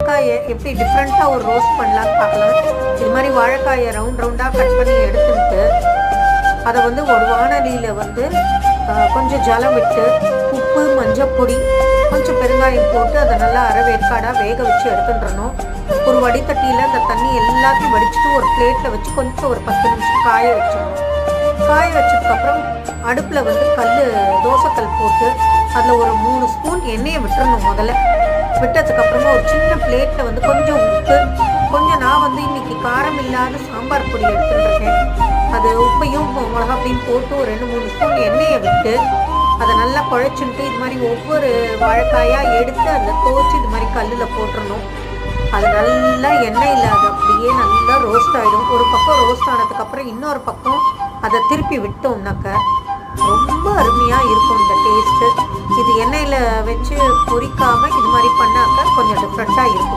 வாழைக்காயை எப்படி டிஃப்ரெண்ட்டாக ஒரு ரோஸ்ட் பண்ணலான்னு பார்க்கலாம். இது மாதிரி வாழைக்காயை ரவுண்டாக கட் பண்ணி எடுத்துக்கிட்டு அதை வந்து ஒரு வானலியில் வந்து கொஞ்சம் ஜலம் விட்டு உப்பு, மஞ்சப்பொடி, கொஞ்சம் பெருங்காயம் போட்டு அதை நல்லா வேக்காடாக வேக வச்சு எடுத்துட்டுறணும். ஒரு வடித்தட்டியில் அந்த தண்ணி எல்லாத்தையும் வடிச்சிட்டு ஒரு பிளேட்டில் வச்சு கொஞ்சம் ஒரு 10 நிமிஷம் காய வச்சிடணும். காய வச்சதுக்கப்புறம் அடுப்பில் வந்து தோசைக்கல் போட்டு அதில் ஒரு 3 ஸ்பூன் எண்ணெயை விட்டுறணும். முதல்ல விட்டதுக்கப்புறமா ஒரு சின்ன பிளேட்டில் வந்து கொஞ்சம் உப்பு, கொஞ்சம் நான் வந்து இன்னைக்கு காரம் இல்லாத சாம்பார் பொடி எடுத்துட்டுருக்கேன். அது உப்பையும் மிளகாப்பையும் போட்டு ஒரு 2-3 ஸ்பூன் எண்ணெயை விட்டு அதை நல்லா குழைச்சுட்டு இது மாதிரி ஒவ்வொரு வாழைக்காயாக எடுத்து அதில் துவச்சி இது மாதிரி கல்லில் போட்டுடணும். அது நல்லா எண்ணெய் இல்லாத அப்படியே நல்லா ரோஸ்ட் ஆகிடும். ஒரு பக்கம் ரோஸ்ட் ஆனதுக்கப்புறம் இன்னொரு பக்கம் அதை திருப்பி விட்டோம்னாக்க ரொம்ப அருமையாக இருக்கும் இந்த டேஸ்ட்டு. இது எண்ணெயில் வச்சு பொரிக்காமல் இது மாதிரி பண்ணாக்க கொஞ்சம் டிஃப்ரெண்ட்டாக இருக்கும்.